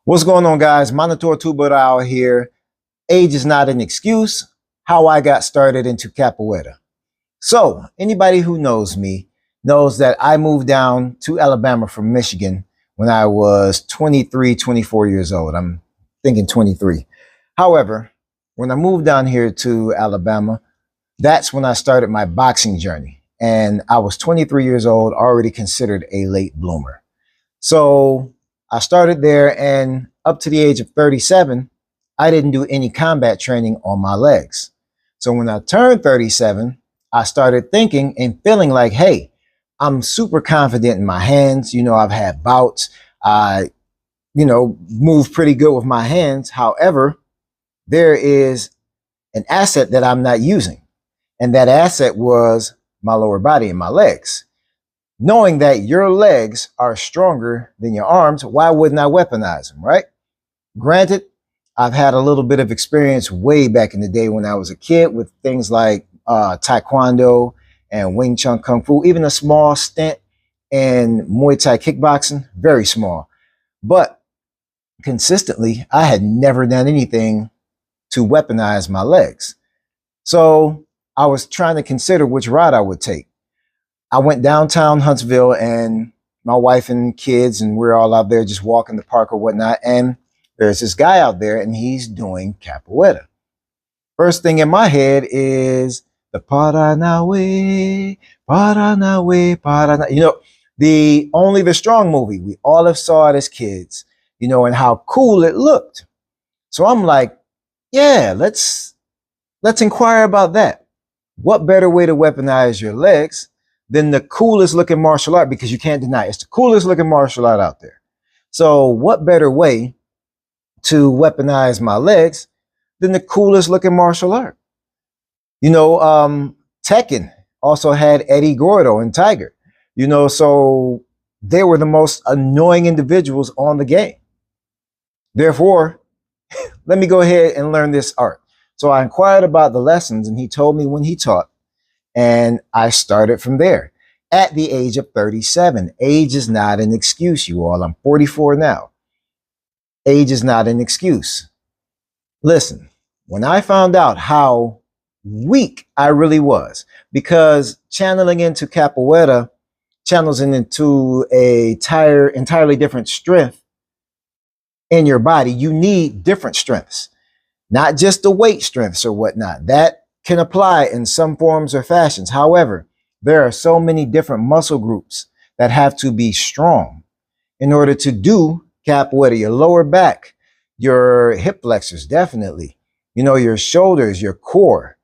What's going on, guys? Monitor Tubarao here. Age is not an excuse. How I got started into capoeira. So, anybody who knows me knows that I moved down to Alabama from Michigan when I was 23, 24 years old. I'm thinking 23. However, when I moved down here to Alabama, that's when I started my boxing journey. And I was 23 years old, already considered a late bloomer. So I started there, and up to the age of 37, I didn't do any combat training on my legs. So when I turned 37, I started thinking and feeling like, hey, I'm super confident in my hands. I've had bouts. I, move pretty good with my hands. However, there is an asset that I'm not using. And that asset was my lower body and my legs. Knowing that your legs are stronger than your arms, why wouldn't I weaponize them, right? Granted, I've had a little bit of experience way back in the day when I was a kid with things like Taekwondo and Wing Chun Kung Fu, even a small stint in Muay Thai kickboxing, very small. But consistently, I had never done anything to weaponize my legs. So I was trying to consider which route I would take. I went downtown Huntsville, and my wife and kids, and we're all out there just walking the park or whatnot. And there's this guy out there, and he's doing capoeira. First thing in my head is the Paranawe, Paranawe, Paranawe. The Strong movie. We all have saw it as kids, and how cool it looked. So I'm like, yeah, let's inquire about that. What better way to weaponize your legs than the coolest looking martial art? Because you can't deny it's the coolest looking martial art out there. So what better way to weaponize my legs than the coolest looking martial art? Tekken also had Eddie Gordo and Tiger, so they were the most annoying individuals on the game. Therefore, let me go ahead and learn this art. So I inquired about the lessons, and he told me when he taught, and I started from there at the age of 37. Age is not an excuse, you all. I'm 44 now. Age is not an excuse. Listen, when I found out how weak I really was, because channeling into capoeira channels into a entirely different strength in your body. You need different strengths, not just the weight strengths or whatnot. That can apply in some forms or fashions. However, there are so many different muscle groups that have to be strong in order to do capoeira. Your lower back, your hip flexors, definitely. Your shoulders, your core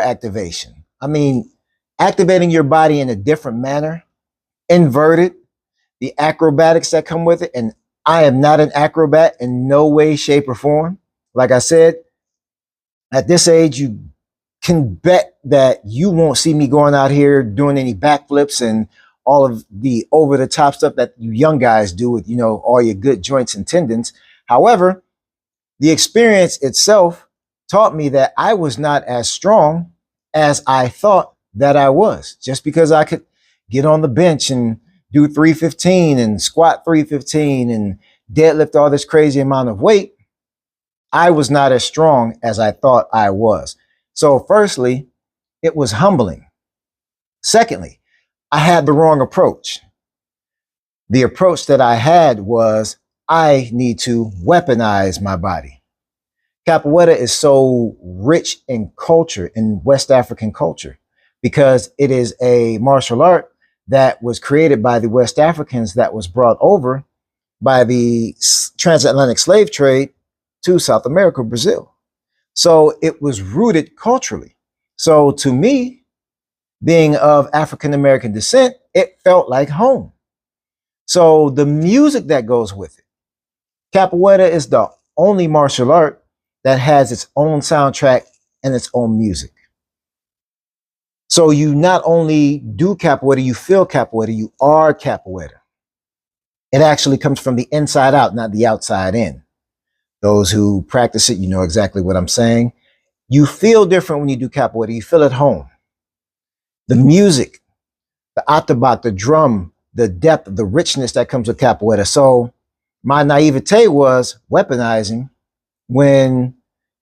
activation. I mean, activating your body in a different manner, inverted, the acrobatics that come with it. And I am not an acrobat in no way, shape, or form. Like I said, at this age, you can bet that you won't see me going out here doing any backflips and all of the over-the-top stuff that you young guys do with, all your good joints and tendons. However, the experience itself taught me that I was not as strong as I thought that I was. Just because I could get on the bench and do 315 and squat 315 and deadlift all this crazy amount of weight, I was not as strong as I thought I was. So firstly, it was humbling. Secondly, I had the wrong approach. The approach that I had was, I need to weaponize my body. Capoeira is so rich in culture, in West African culture, because it is a martial art that was created by the West Africans, that was brought over by the transatlantic slave trade to South America, Brazil. So it was rooted culturally. So to me, being of African American descent, it felt like home. So the music that goes with it. Capoeira is the only martial art that has its own soundtrack and its own music. So you not only do capoeira, you feel capoeira, you are capoeira. It actually comes from the inside out, not the outside in. Those who practice it, you know exactly what I'm saying. You feel different when you do capoeira. You feel at home. The music, the atabak, the drum, the depth, the richness that comes with capoeira. So my naivete was weaponizing, when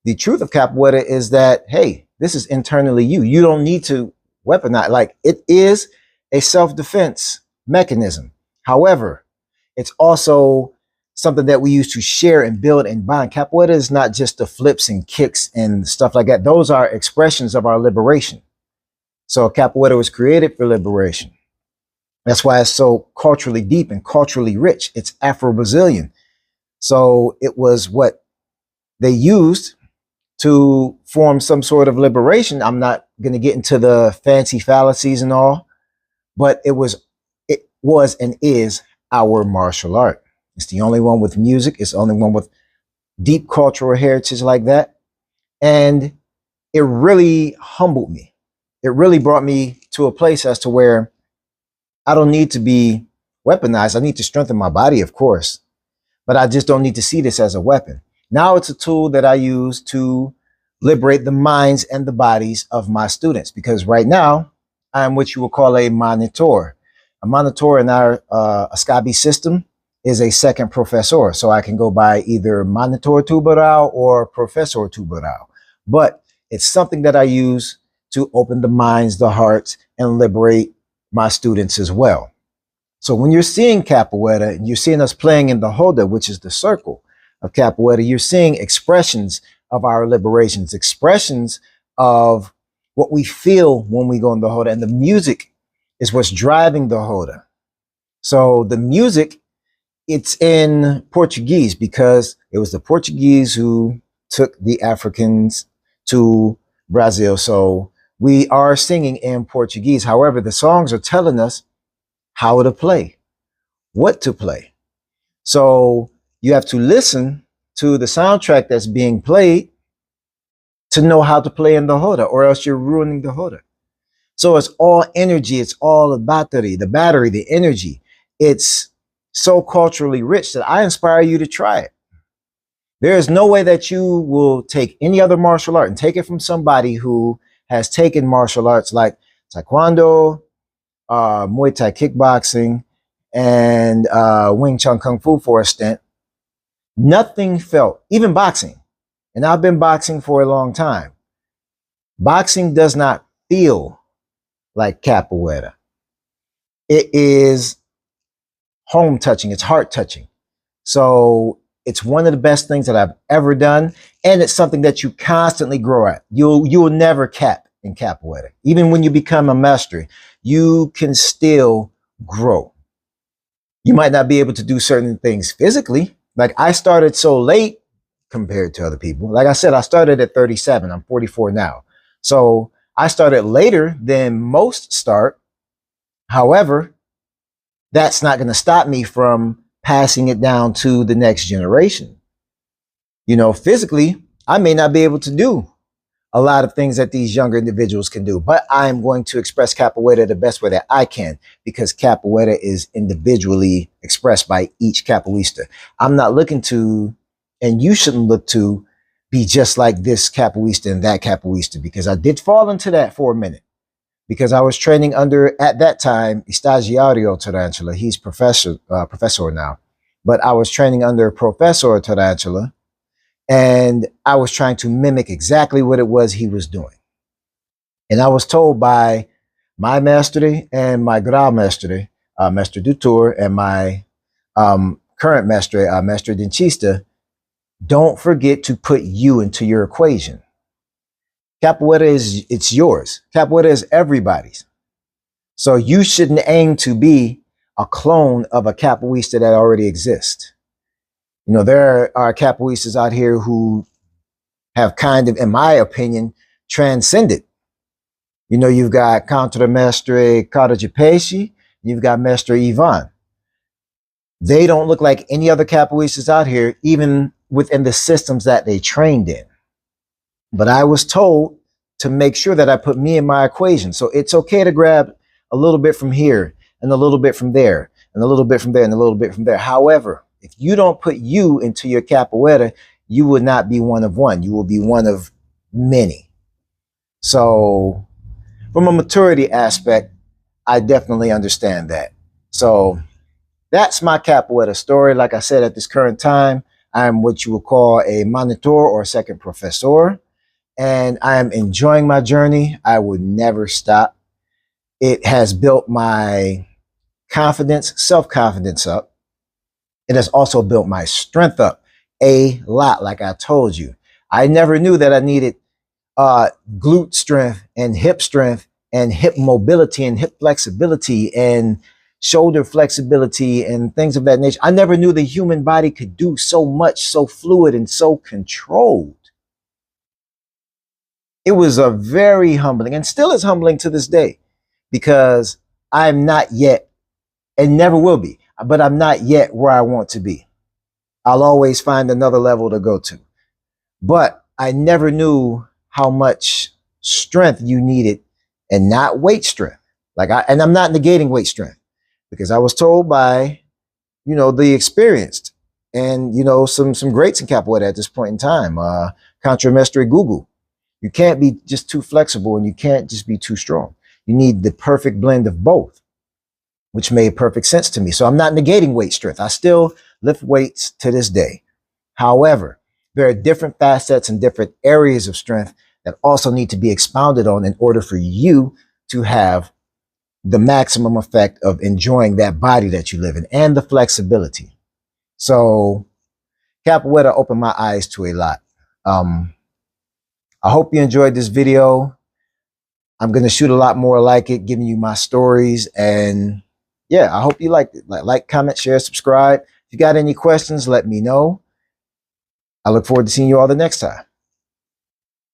the truth of capoeira is that, hey, this is internally you. You don't need to weaponize. Like, it is a self-defense mechanism. However, it's also something that we use to share and build and bond. Capoeira is not just the flips and kicks and stuff like that. Those are expressions of our liberation. So capoeira was created for liberation. That's why it's so culturally deep and culturally rich. It's Afro-Brazilian. So it was what they used to form some sort of liberation. I'm not going to get into the fancy fallacies and all, but it was and is our martial art. It's the only one with music. It's the only one with deep cultural heritage like that. And it really humbled me. It really brought me to a place as to where I don't need to be weaponized. I need to strengthen my body, of course, but I just don't need to see this as a weapon. Now it's a tool that I use to liberate the minds and the bodies of my students, because right now I am what you would call a monitor. A monitor in our Ascabi system is a second professor. So I can go by either monitor tuberal or professor tuberal. But it's something that I use to open the minds, the hearts, and liberate my students as well. So when you're seeing capoeira and you're seeing us playing in the roda, which is the circle of capoeira, you're seeing expressions of our liberations, expressions of what we feel when we go in the roda. And the music is what's driving the roda. So the music, it's in Portuguese because it was the Portuguese who took the Africans to Brazil. So we are singing in Portuguese. However, the songs are telling us how to play, what to play. So you have to listen to the soundtrack that's being played to know how to play in the roda, or else you're ruining the roda. So it's all energy. It's all the battery, the energy. It's so culturally rich that I inspire you to try it. There is no way that you will take any other martial art and take it from somebody who has taken martial arts like Taekwondo, Muay Thai kickboxing, and Wing Chun Kung Fu for a stint. Nothing felt, even boxing, and I've been boxing for a long time. Boxing does not feel like capoeira. It is home touching, it's heart touching. So it's one of the best things that I've ever done, and it's something that you constantly grow at. You'll never cap in capoeira. Even when you become a master, you can still grow. You might not be able to do certain things physically. Like, I started so late compared to other people. Like I said, I started at 37. I'm 44 now. So I started later than most start. However, that's not going to stop me from passing it down to the next generation. You know, physically, I may not be able to do a lot of things that these younger individuals can do, but I am going to express capoeira the best way that I can, because capoeira is individually expressed by each capoeista. I'm not looking to, and you shouldn't look to, be just like this capoeista and that capoeista, because I did fall into that for a minute, because I was training under, at that time, Estagiario Tarantula. He's professor now, but I was training under Professor Tarantula, and I was trying to mimic exactly what it was he was doing. And I was told by my master and my grau master, Master Dutour, and my current master, Master Dentista, don't forget to put you into your equation. Capoeira it's yours. Capoeira is everybody's. So you shouldn't aim to be a clone of a capoeista that already exists. You know, there are capoeistas out here who have kind of, in my opinion, transcended. You know, you've got Contramestre Carajapesi, you've got Mestre Ivan. They don't look like any other capoeistas out here, even within the systems that they trained in. But I was told to make sure that I put me in my equation. So it's okay to grab a little bit from here and a little bit from there and a little bit from there and a little bit from there. However, if you don't put you into your capoeira, you will not be one of one. You will be one of many. So from a maturity aspect, I definitely understand that. So that's my Capoeira story. Like I said, at this current time, I'm what you would call a monitor or second professor, and I am enjoying my journey. I would never stop. It has built my confidence, self-confidence up. It has also built my strength up a lot, like I told you. I never knew that I needed glute strength and hip mobility and hip flexibility and shoulder flexibility and things of that nature. I never knew the human body could do so much, so fluid and so controlled. It was a very humbling, and still is humbling to this day, because I'm not yet, and never will be, but I'm not yet where I want to be. I'll always find another level to go to. But I never knew how much strength you needed, and not weight strength. And I'm not negating weight strength, because I was told by, the experienced and, some greats in Capoeira at this point in time, Contra Mestre Gugu. You can't be just too flexible, and you can't just be too strong. You need the perfect blend of both, which made perfect sense to me. So I'm not negating weight strength. I still lift weights to this day. However, there are different facets and different areas of strength that also need to be expounded on in order for you to have the maximum effect of enjoying that body that you live in and the flexibility. So Capoeira opened my eyes to a lot. I hope you enjoyed this video. I'm going to shoot a lot more like it, giving you my stories. And yeah, I hope you liked it. Like, comment, share, subscribe. If you got any questions, let me know. I look forward to seeing you all the next time.